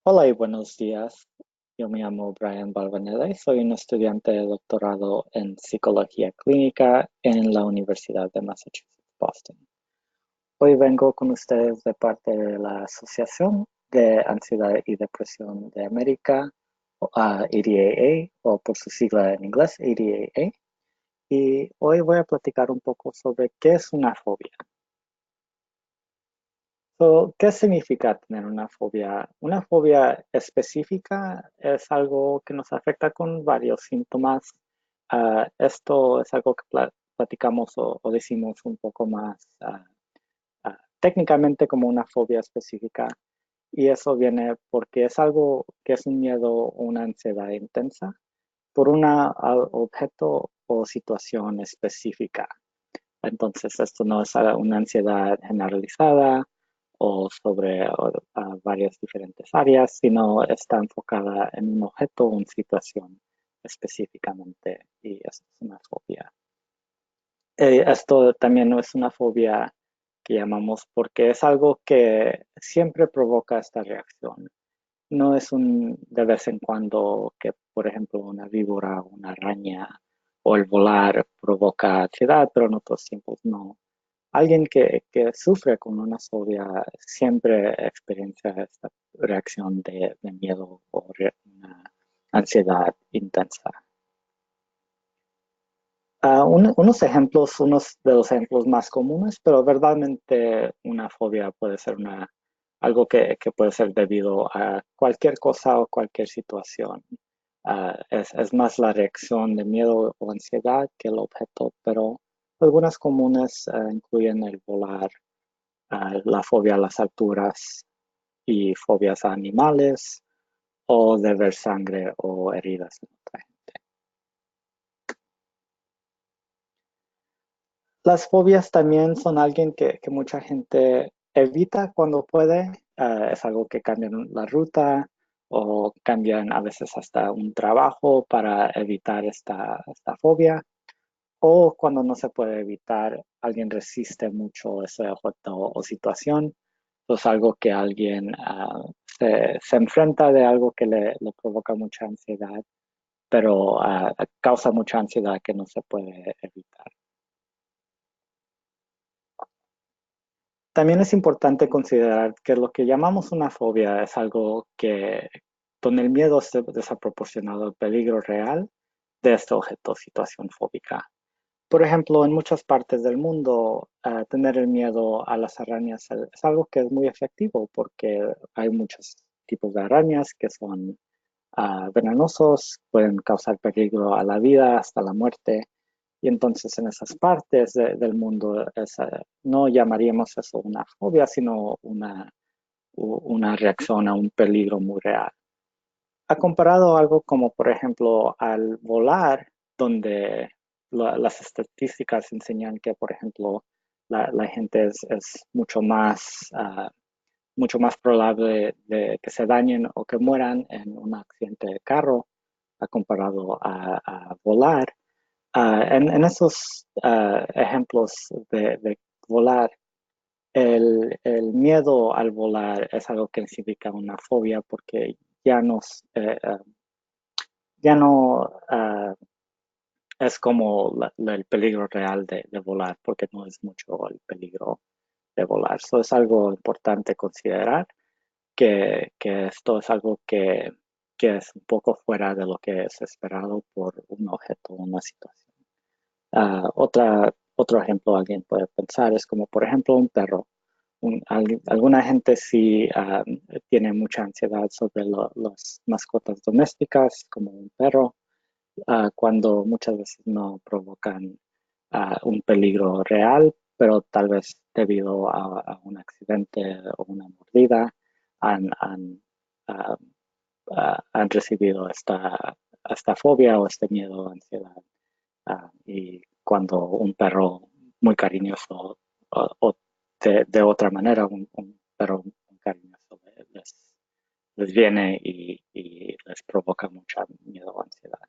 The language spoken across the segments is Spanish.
Hola y buenos días. Yo me llamo Brian Balvanera y soy un estudiante de doctorado en psicología clínica en la Universidad de Massachusetts, Boston. Hoy vengo con ustedes de parte de la Asociación de Ansiedad y Depresión de América, ADAA, o por su sigla en inglés, ADAA. Y hoy voy a platicar un poco sobre qué es una fobia. So, ¿qué significa tener una fobia? Una fobia específica es algo que nos afecta con varios síntomas. Esto es algo que platicamos o decimos un poco más técnicamente como una fobia específica. Y eso viene porque es algo que es un miedo o una ansiedad intensa por un objeto o situación específica. Entonces, esto no es una ansiedad generalizada o sobre varias diferentes áreas, sino está enfocada en un objeto o una situación específicamente, y esto es una fobia. Esto también no es una fobia que llamamos porque es algo que siempre provoca esta reacción. No es un de vez en cuando que, por ejemplo, una víbora, una araña o el volar provoca ansiedad, pero en otros tiempos no. Alguien que sufre con una fobia siempre experiencia esta reacción de miedo o una ansiedad intensa. Unos ejemplos, unos de los ejemplos más comunes, pero verdaderamente una fobia puede ser algo que puede ser debido a cualquier cosa o cualquier situación. Es más la reacción de miedo o ansiedad que el objeto, pero algunas comunes incluyen el volar, la fobia a las alturas y fobias a animales o de ver sangre o heridas en otra gente. Las fobias también son alguien que mucha gente evita cuando puede. Es algo que cambian la ruta o cambian a veces hasta un trabajo para evitar esta fobia. O cuando no se puede evitar, alguien resiste mucho ese objeto o situación. Es algo que alguien se enfrenta de algo que le provoca mucha ansiedad, pero causa mucha ansiedad que no se puede evitar. También es importante considerar que lo que llamamos una fobia es algo donde el miedo es desproporcionado al peligro real de este objeto o situación fóbica. Por ejemplo, en muchas partes del mundo, tener el miedo a las arañas es algo que es muy efectivo porque hay muchos tipos de arañas que son venenosos, pueden causar peligro a la vida, hasta la muerte. Y entonces en esas partes del mundo no llamaríamos eso una fobia, sino una reacción a un peligro muy real. Ha comparado algo como, por ejemplo, al volar, donde las estadísticas enseñan que, por ejemplo, la gente es mucho más probable de que se dañen o que mueran en un accidente de carro, ha comparado a volar. En esos ejemplos de volar, el miedo al volar es algo que significa una fobia porque ya nos, ya no es como el peligro real de volar, porque no es mucho el peligro de volar. Eso es algo importante considerar, que esto es algo que es un poco fuera de lo que es esperado por un objeto o una situación. Otro ejemplo alguien puede pensar es como, por ejemplo, un perro. Alguna gente sí tiene mucha ansiedad sobre las mascotas domésticas, como un perro, cuando muchas veces no provocan un peligro real, pero tal vez debido a un accidente o una mordida han, ah, han recibido esta fobia o este miedo o ansiedad. Y cuando un perro muy cariñoso o de otra manera, un perro muy cariñoso les viene y les provoca mucha miedo o ansiedad.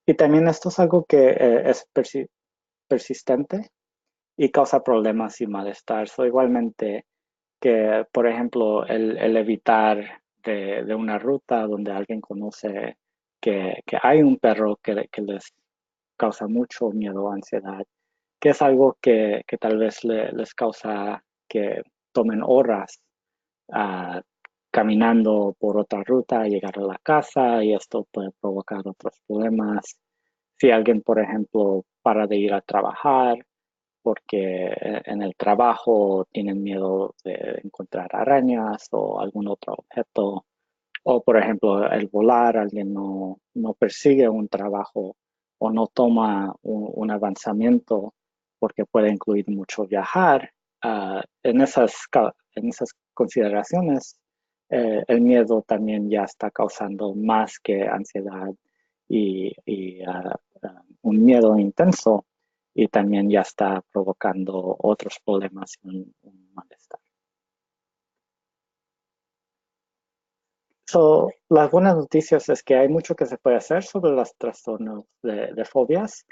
Y también esto es algo que es persistente y causa problemas y malestar. So, igualmente, que, por ejemplo, el evitar de una ruta donde alguien conoce que hay un perro que les causa mucho miedo o ansiedad, que es algo que tal vez les causa que tomen horas ah, caminando por otra ruta, llegar a la casa y esto puede provocar otros problemas. Si alguien, por ejemplo, para de ir a trabajar porque en el trabajo tienen miedo de encontrar arañas o algún otro objeto, o por ejemplo el volar, alguien no persigue un trabajo o no toma un avanzamiento porque puede incluir mucho viajar. En esas consideraciones, el miedo también ya está causando más que ansiedad y un miedo intenso y también ya está provocando otros problemas y un malestar. Las buenas noticias es que hay mucho que se puede hacer sobre los trastornos de fobias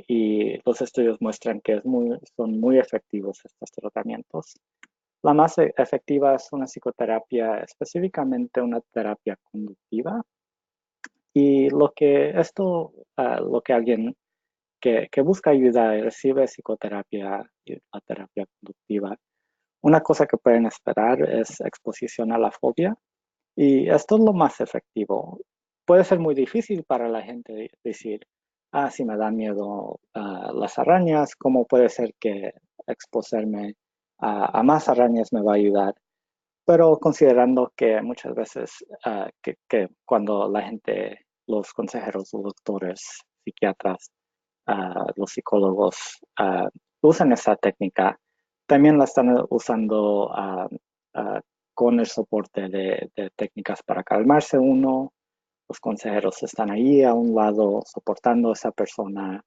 y los estudios muestran que son muy efectivos estos tratamientos. La más efectiva es una psicoterapia, específicamente una terapia conductiva. Y lo que alguien que busca ayuda y recibe psicoterapia y la terapia conductiva, una cosa que pueden esperar es exposición a la fobia. Y esto es lo más efectivo. Puede ser muy difícil para la gente decir, si me da miedo las arañas, ¿cómo puede ser que exponerme a más arañas me va a ayudar? Pero considerando que muchas veces que cuando la gente, los consejeros, los doctores, psiquiatras, los psicólogos usan esa técnica, también la están usando uh, con el soporte de técnicas para calmarse uno. Los consejeros están ahí a un lado soportando a esa persona,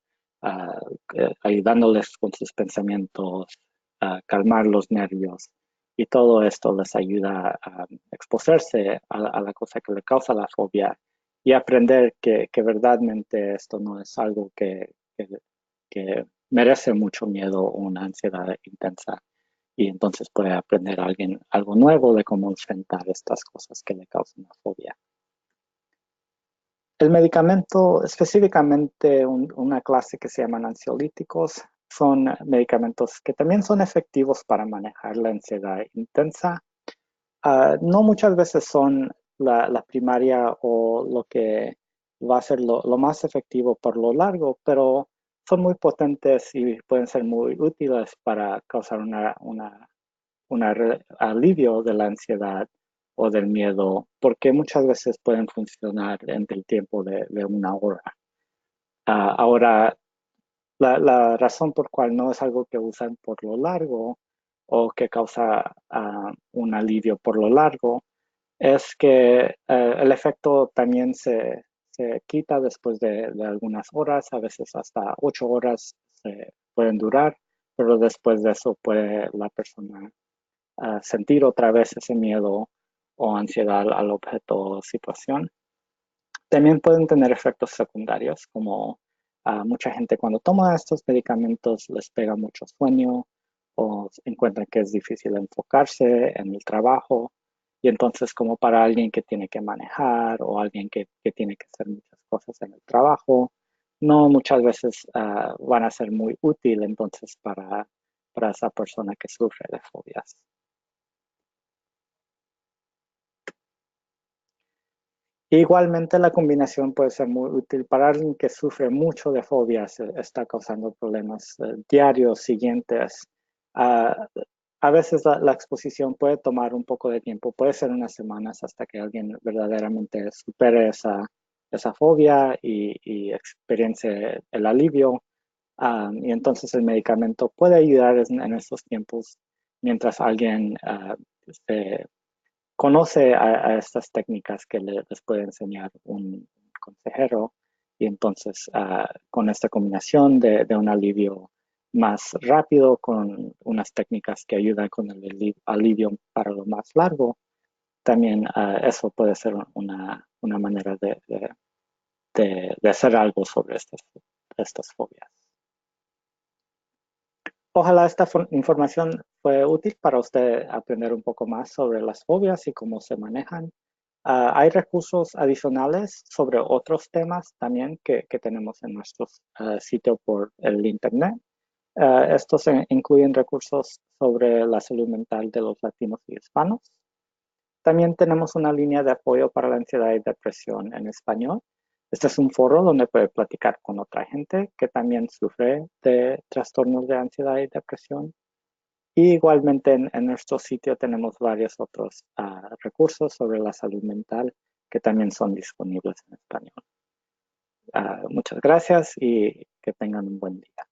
ayudándoles con sus pensamientos, calmar los nervios. Y todo esto les ayuda a exponerse a la cosa que le causa la fobia y aprender que verdaderamente esto no es algo que merece mucho miedo o una ansiedad intensa. Y entonces puede aprender a alguien algo nuevo de cómo enfrentar estas cosas que le causan la fobia. El medicamento, específicamente una clase que se llaman ansiolíticos, son medicamentos que también son efectivos para manejar la ansiedad intensa. No muchas veces son la primaria o lo que va a ser lo más efectivo por lo largo, pero son muy potentes y pueden ser muy útiles para causar un alivio de la ansiedad o del miedo, porque muchas veces pueden funcionar en el tiempo de una hora. Ahora, la razón por cual no es algo que usan por lo largo o que causa un alivio por lo largo es que el efecto también se quita después de algunas horas, a veces hasta 8 horas se pueden durar, pero después de eso puede la persona sentir otra vez ese miedo o ansiedad al objeto o situación. También pueden tener efectos secundarios, como mucha gente cuando toma estos medicamentos les pega mucho sueño o encuentran que es difícil enfocarse en el trabajo. Y entonces como para alguien que tiene que manejar o alguien que tiene que hacer muchas cosas en el trabajo, no muchas veces van a ser muy útil entonces para esa persona que sufre de fobias. Igualmente, la combinación puede ser muy útil para alguien que sufre mucho de fobias, está causando problemas diarios siguientes. Ah, a veces la exposición puede tomar un poco de tiempo, puede ser unas semanas hasta que alguien verdaderamente supere esa fobia y experience el alivio. Y entonces el medicamento puede ayudar en esos tiempos mientras alguien se conoce estas técnicas que les puede enseñar un consejero y entonces con esta combinación de un alivio más rápido con unas técnicas que ayudan con el alivio para lo más largo, también eso puede ser una manera de hacer algo sobre estas fobias. Ojalá esta información fue útil para usted aprender un poco más sobre las fobias y cómo se manejan. Hay recursos adicionales sobre otros temas también que tenemos en nuestro sitio por el Internet. Estos incluyen recursos sobre la salud mental de los latinos y hispanos. También tenemos una línea de apoyo para la ansiedad y depresión en español. Este es un foro donde puede platicar con otra gente que también sufre de trastornos de ansiedad y depresión. Y igualmente en nuestro sitio tenemos varios otros recursos sobre la salud mental que también son disponibles en español. Muchas gracias y que tengan un buen día.